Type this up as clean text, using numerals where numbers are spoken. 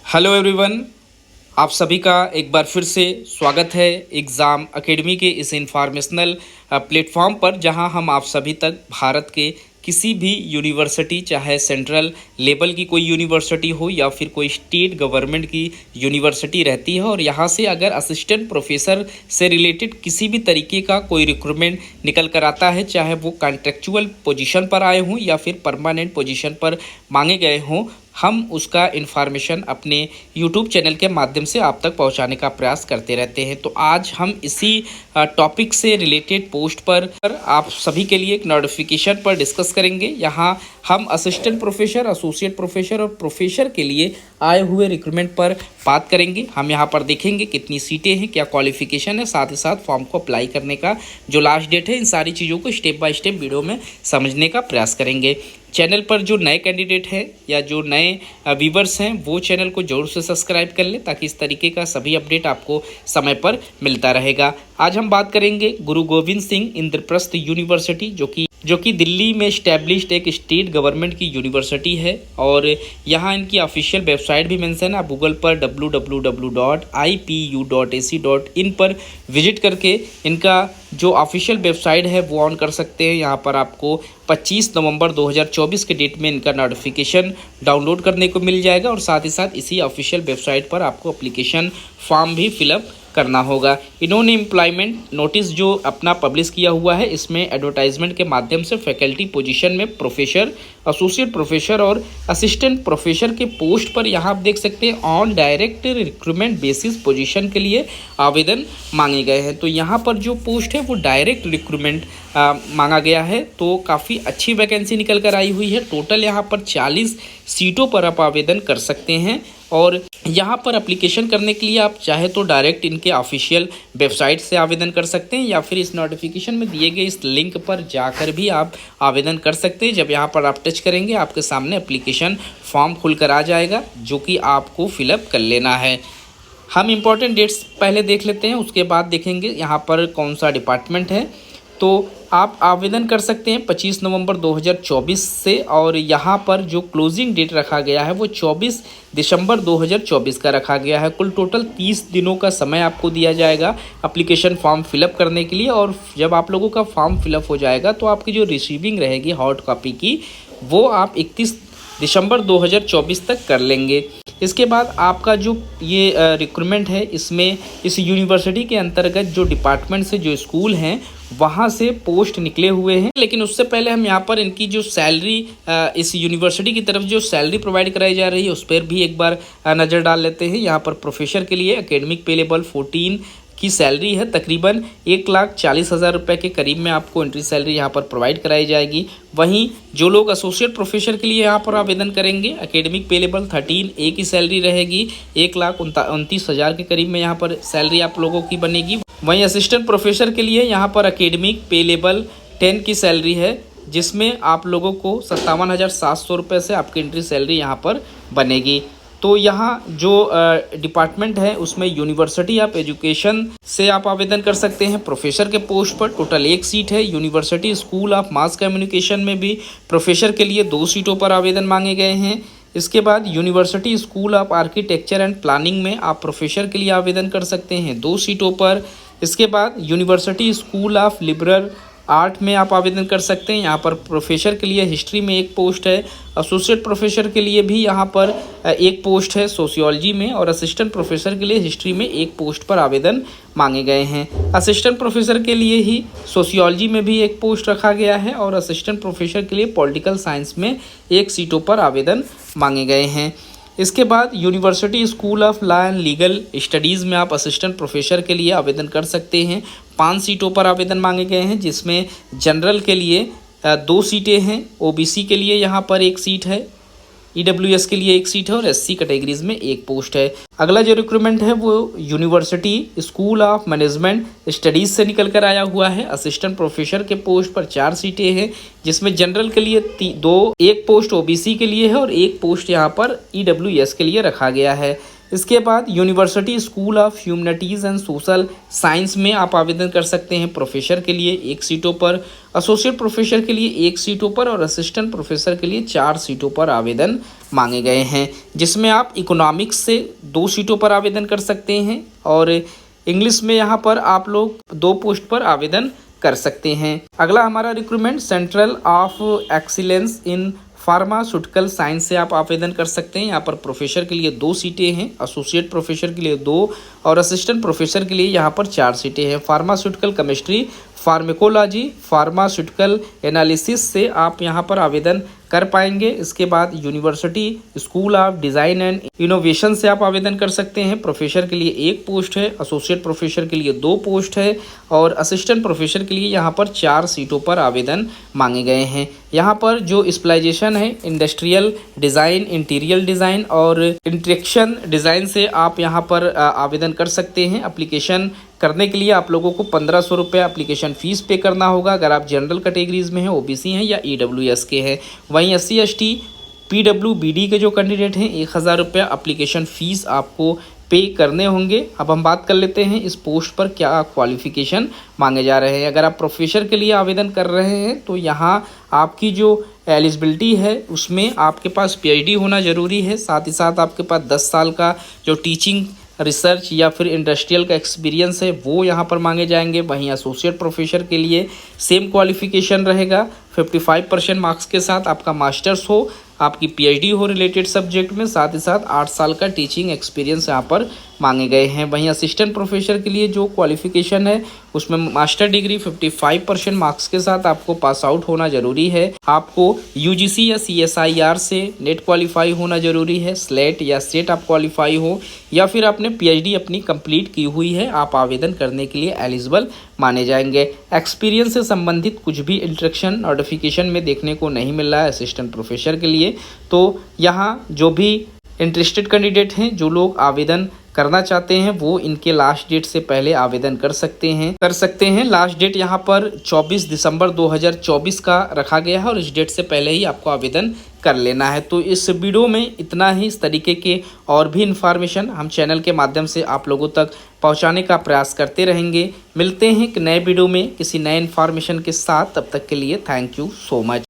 Hello everyone. आप सभी का एक बार फिर से स्वागत है एग्ज़ाम एकेडमी के इस इंफॉर्मेशनल प्लेटफॉर्म पर, जहां हम आप सभी तक भारत के किसी भी यूनिवर्सिटी, चाहे सेंट्रल लेवल की कोई यूनिवर्सिटी हो या फिर कोई स्टेट गवर्नमेंट की यूनिवर्सिटी रहती है, और यहां से अगर असिस्टेंट प्रोफेसर से रिलेटेड किसी भी तरीके का कोई रिक्रूटमेंट निकल कर आता है, चाहे वो कॉन्ट्रेक्चुअल पोजीशन पर आए हों या फिर परमानेंट पोजीशन पर मांगे गए हों, हम उसका इन्फॉर्मेशन अपने यूट्यूब चैनल के माध्यम से आप तक पहुंचाने का प्रयास करते रहते हैं। तो आज हम इसी टॉपिक से रिलेटेड पोस्ट पर आप सभी के लिए एक नोटिफिकेशन पर डिस्कस करेंगे। यहां हम असिस्टेंट प्रोफेसर, एसोसिएट प्रोफेसर और प्रोफेसर के लिए आए हुए रिक्रूटमेंट पर बात करेंगे। हम यहां पर देखेंगे कितनी सीटें हैं, क्या क्वालिफिकेशन है, साथ ही साथ फॉर्म को अप्लाई करने का जो लास्ट डेट है, इन सारी चीज़ों को स्टेप बाय स्टेप वीडियो में समझने का प्रयास करेंगे। चैनल पर जो नए कैंडिडेट हैं या जो नए व्यूवर्स हैं, वो चैनल को जरूर से सब्सक्राइब कर लें, ताकि इस तरीके का सभी अपडेट आपको समय पर मिलता रहेगा। आज हम बात करेंगे गुरु गोविंद सिंह इंद्रप्रस्थ यूनिवर्सिटी, जो कि दिल्ली में स्टैब्लिश्ड एक स्टेट गवर्नमेंट की यूनिवर्सिटी है, और यहाँ इनकी ऑफिशियल वेबसाइट भी मेंशन है। आप गूगल पर www.ipu.ac.in पर विजिट करके इनका जो ऑफिशियल वेबसाइट है वो ऑन कर सकते हैं। यहाँ पर आपको 25 नवंबर 2024 के डेट में इनका नोटिफिकेशन डाउनलोड करने को मिल जाएगा, और साथ ही साथ इसी ऑफिशियल वेबसाइट पर आपको एप्लीकेशन फॉर्म भी फिलअप करना होगा। इन्होंने एम्प्लॉयमेंट नोटिस जो अपना पब्लिश किया हुआ है, इसमें एडवर्टाइजमेंट के माध्यम से फैकल्टी पोजीशन में प्रोफेसर, एसोसिएट प्रोफेसर और असिस्टेंट प्रोफेसर के पोस्ट पर यहाँ आप देख सकते हैं on direct recruitment basis position के लिए आवेदन मांगे गए हैं। तो यहाँ पर जो पोस्ट है वो डायरेक्ट रिक्रूटमेंट मांगा गया है, तो काफ़ी अच्छी वैकेंसी निकल कर आई हुई है। टोटल यहाँ पर 40 सीटों पर आप आवेदन कर सकते हैं, और यहाँ पर एप्लीकेशन करने के लिए आप चाहे तो डायरेक्ट इनके ऑफिशियल वेबसाइट से आवेदन कर सकते हैं, या फिर इस नोटिफिकेशन में दिए गए इस लिंक पर जाकर भी आप आवेदन कर सकते हैं। जब यहाँ पर आप टच करेंगे, आपके सामने एप्लीकेशन फॉर्म खुलकर आ जाएगा, जो कि आपको फिलअप कर लेना है। हम इम्पॉर्टेंट डेट्स पहले देख लेते हैं, उसके बाद देखेंगे यहाँ पर कौन सा डिपार्टमेंट है। तो आप आवेदन कर सकते हैं 25 नवंबर 2024 से, और यहाँ पर जो क्लोजिंग डेट रखा गया है वो 24 दिसंबर 2024 का रखा गया है। कुल टोटल 30 दिनों का समय आपको दिया जाएगा एप्लीकेशन फॉर्म फिलअप करने के लिए, और जब आप लोगों का फॉर्म फिलअप हो जाएगा तो आपकी जो रिसीविंग रहेगी हार्ड कॉपी की, वो आप 31 दिसंबर 2024 तक कर लेंगे। इसके बाद आपका जो ये रिक्रूटमेंट है, इसमें इस यूनिवर्सिटी के अंतर्गत जो डिपार्टमेंट से जो स्कूल हैं वहाँ से पोस्ट निकले हुए हैं। लेकिन उससे पहले हम यहाँ पर इनकी जो सैलरी, इस यूनिवर्सिटी की तरफ जो सैलरी प्रोवाइड कराई जा रही है उस पर भी एक बार नज़र डाल लेते हैं। यहाँ पर प्रोफेसर के लिए एकेडमिक पे लेवल 14 की सैलरी है, तकरीबन 1,40,000 रुपये के करीब में आपको एंट्री सैलरी यहाँ पर प्रोवाइड कराई जाएगी। वहीं जो लोग एसोसिएट प्रोफेसर के लिए यहाँ पर आवेदन करेंगे, एकेडमिक पे लेवल 13A की सैलरी रहेगी, 1,29,000 के करीब में यहाँ पर सैलरी आप लोगों की बनेगी। वहीं असिस्टेंट प्रोफेसर के लिए यहाँ पर एकेडमिक पे लेवल 10 की सैलरी है, जिसमें आप लोगों को 57,700 रुपये से आपकी एंट्री सैलरी यहाँ पर बनेगी। तो यहाँ जो डिपार्टमेंट है उसमें यूनिवर्सिटी ऑफ एजुकेशन से आप आवेदन कर सकते हैं प्रोफेसर के पोस्ट पर। टोटल 1 सीट है। University school of mass communication में भी प्रोफेसर के लिए 2 सीटों पर आवेदन मांगे गए हैं। इसके बाद university school of architecture and planning में आप प्रोफेसर के लिए आवेदन कर सकते हैं 2 सीटों पर। इसके बाद university school of liberal art में आप आवेदन कर सकते हैं। यहाँ पर प्रोफेसर के लिए हिस्ट्री में 1 पोस्ट है, एसोसिएट प्रोफेसर के लिए भी यहाँ पर 1 पोस्ट है सोशियोलॉजी में, और असिस्टेंट प्रोफेसर के लिए हिस्ट्री में 1 पोस्ट पर आवेदन मांगे गए हैं। असिस्टेंट प्रोफेसर के लिए ही सोशियोलॉजी में भी 1 पोस्ट रखा गया है, और असिस्टेंट प्रोफेसर के लिए पॉलिटिकल साइंस में 1 सीटों पर आवेदन मांगे गए हैं। इसके बाद university school of law and legal studies में आप असिस्टेंट प्रोफेसर के लिए आवेदन कर सकते हैं। 5 सीटों पर आवेदन मांगे गए हैं, जिसमें जनरल के लिए 2 सीटें हैं, ओबीसी के लिए यहाँ पर 1 सीट है, ईडब्ल्यूएस के लिए 1 सीट है, और एससी कैटेगरीज में 1 पोस्ट है। अगला जो रिक्रूटमेंट है वो university school of management studies से निकल कर आया हुआ है। असिस्टेंट प्रोफेसर के पोस्ट पर 4 सीटें हैं, जिसमें जनरल के लिए 1 पोस्ट ओबीसी के लिए है, और 1 पोस्ट यहाँ पर ईडब्ल्यूएस के लिए रखा गया है। इसके बाद university school of humanities and social science में आप आवेदन कर सकते हैं प्रोफेसर के लिए 1 सीटों पर, एसोसिएट प्रोफेसर के लिए 1 सीटों पर और असिस्टेंट प्रोफेसर के लिए 4 सीटों पर आवेदन मांगे गए हैं, जिसमें आप इकोनॉमिक्स से 2 सीटों पर आवेदन कर सकते हैं और इंग्लिश में यहाँ पर आप लोग 2 पोस्ट पर आवेदन कर सकते हैं। अगला हमारा recruitment central of excellence in pharmaceutical science से आप आवेदन कर सकते हैं। यहाँ पर प्रोफेसर के लिए 2 सीटें हैं, एसोसिएट प्रोफेसर के लिए 2 और असिस्टेंट प्रोफेसर के लिए यहाँ पर 4 सीटें हैं। Pharmaceutical chemistry, pharmacology, pharmaceutical analysis से आप यहाँ पर आवेदन कर पाएंगे। इसके बाद university school of design and innovation से आप आवेदन कर सकते हैं। प्रोफेसर के लिए 1 पोस्ट है, एसोसिएट प्रोफेसर के लिए 2 पोस्ट है और असिस्टेंट प्रोफेसर के लिए यहाँ पर 4 सीटों पर आवेदन मांगे गए हैं। यहाँ पर जो स्पेशलाइजेशन है इंडस्ट्रियल डिज़ाइन, इंटीरियर डिज़ाइन और इंटरेक्शन डिज़ाइन से आप यहाँ पर आवेदन कर सकते हैं। एप्लीकेशन करने के लिए आप लोगों को 1500 रुपये एप्लीकेशन फ़ीस पे करना होगा अगर आप जनरल कैटेगरीज में हैं, ओबीसी हैं या ईडब्ल्यूएस के हैं। वहीं एससी एसटी पीडब्ल्यूबीडी के जो कैंडिडेट हैं 1000 रुपये एप्लीकेशन फ़ीस आपको पे करने होंगे। अब हम बात कर लेते हैं इस पोस्ट पर क्या क्वालिफ़िकेशन मांगे जा रहे हैं। अगर आप प्रोफेसर के लिए आवेदन कर रहे हैं तो यहाँ आपकी जो एलिजिबिलिटी है उसमें आपके पास पीएचडी होना ज़रूरी है, साथ ही साथ आपके पास 10 साल का जो टीचिंग, रिसर्च या फिर इंडस्ट्रियल का एक्सपीरियंस है वो यहाँ पर मांगे जाएंगे। वहीं एसोसिएट प्रोफेसर के लिए सेम क्वालिफ़िकेशन रहेगा, 55% मार्क्स के साथ आपका मास्टर्स हो, आपकी पीएचडी हो रिलेटेड सब्जेक्ट में, साथ ही साथ 8 साल का टीचिंग एक्सपीरियंस यहाँ पर मांगे गए हैं। वहीं असिस्टेंट प्रोफेसर के लिए जो क्वालिफ़िकेशन है उसमें मास्टर डिग्री 55% मार्क्स के साथ आपको पास आउट होना ज़रूरी है। आपको यूजीसी या सीएसआईआर से नेट क्वालिफाई होना ज़रूरी है, स्लेट या सेट आप क्वालिफाई हो या फिर आपने पीएचडी अपनी कंप्लीट की हुई है, आप आवेदन करने के लिए एलिजिबल माने जाएंगे। एक्सपीरियंस से संबंधित कुछ भी इंस्ट्रक्शन नोटिफिकेशन में देखने को नहीं मिल रहा है असिस्टेंट प्रोफेसर के लिए। तो यहाँ जो भी इंटरेस्टेड कैंडिडेट हैं, जो लोग आवेदन करना चाहते हैं, वो इनके लास्ट डेट से पहले आवेदन कर सकते हैं। लास्ट डेट यहाँ पर 24 दिसंबर 2024 का रखा गया है और इस डेट से पहले ही आपको आवेदन कर लेना है। तो इस वीडियो में इतना ही। इस तरीके के और भी इन्फॉर्मेशन हम चैनल के माध्यम से आप लोगों तक पहुँचाने का प्रयास करते रहेंगे। मिलते हैं एक नए वीडियो में किसी नए इन्फॉर्मेशन के साथ, तब तक के लिए थैंक यू सो मच।